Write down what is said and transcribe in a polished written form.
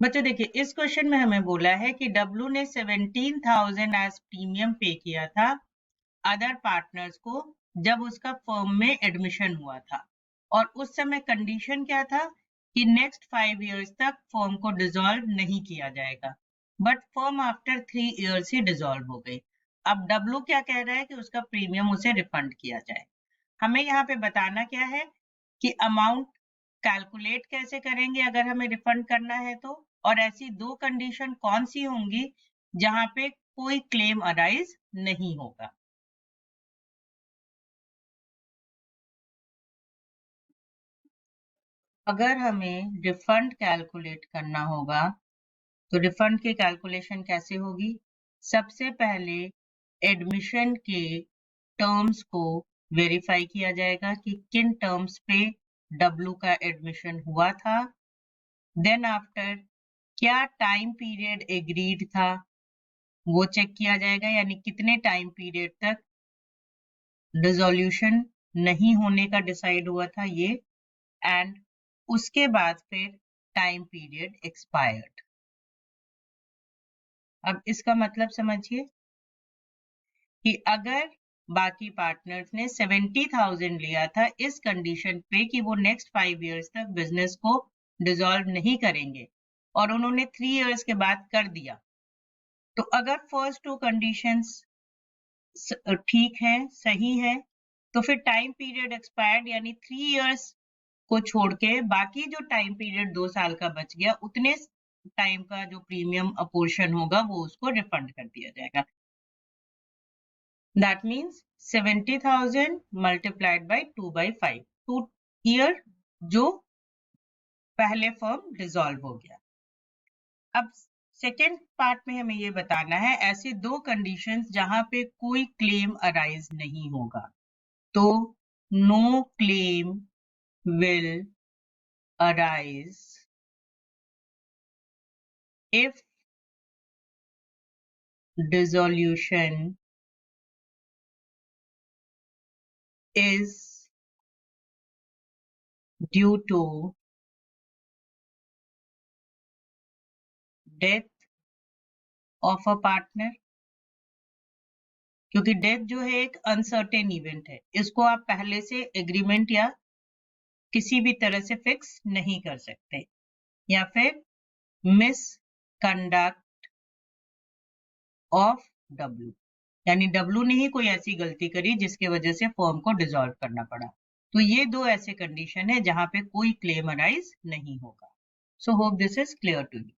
बच्चों देखिए, इस क्वेश्चन में हमें बोला है कि डब्लू ने 17,000 एज प्रीमियम पे किया था अदर पार्टनर्स को जब उसका फर्म में एडमिशन हुआ था, और उस समय कंडीशन क्या था कि नेक्स्ट 5 इयर्स तक फर्म को डिसॉल्व नहीं किया जाएगा, but firm after 3 years he dissolve हो गई। अब डब्लू क्या कह रहा है कि उसका प्रीमियम उसे रिफंड किया जाए। हमें यहाँ पे बताना क्या है कि अमाउंट कैलकुलेट कैसे करेंगे अगर हमें रिफंड करना है तो, और ऐसी दो कंडीशन कौन सी होंगी जहां पे कोई क्लेम अराइज नहीं होगा। अगर हमें रिफंड कैलकुलेट करना होगा तो रिफंड की कैलकुलेशन कैसे होगी? सबसे पहले एडमिशन के टर्म्स को वेरीफाई किया जाएगा कि किन टर्म्स पे डब्लू का एडमिशन हुआ था। देन आफ्टर क्या टाइम पीरियड एग्रीड था वो चेक किया जाएगा, यानी कितने टाइम पीरियड तक डिसोल्यूशन नहीं होने का डिसाइड हुआ था ये, एंड उसके बाद फिर टाइम पीरियड एक्सपायर्ड। अब इसका मतलब समझिए कि अगर बाकी पार्टनर्स ने 70,000 लिया था इस कंडीशन पे कि वो नेक्स्ट 5 इयर्स तक बिजनेस को डिसॉल्व नहीं करेंगे, और उन्होंने 3 इयर्स के बाद कर दिया, तो अगर फर्स्ट टू कंडीशंस ठीक है, सही है, तो फिर टाइम पीरियड एक्सपायर्ड यानी 3 इयर्स को छोड़ के बाकी जो टाइम पीरियड 2 साल का बच गया उतने टाइम का जो प्रीमियम अपोर्शन होगा वो उसको रिफंड कर दिया जाएगा। That means 70,000 multiplied by 2/5, 2 year जो पहले फर्म डिसॉल्व हो गया। अब सेकेंड पार्ट में हमें ये बताना है ऐसी दो कंडीशंस जहां पे कोई क्लेम अराइज नहीं होगा। तो no claim will arise if dissolution is due to death of a partner, क्योंकि डेथ जो है एक अनसर्टेन इवेंट है, इसको आप पहले से एग्रीमेंट या किसी भी तरह से फिक्स नहीं कर सकते, या फिर मिस कंडक्ट ऑफ डब्ल्यू, यानी डब्ल्यू ने ही कोई ऐसी गलती करी जिसकी वजह से फर्म को डिसॉल्व करना पड़ा। तो ये दो ऐसे कंडीशन है जहां पे कोई क्लेम अराइज नहीं होगा। So hope this is clear to you.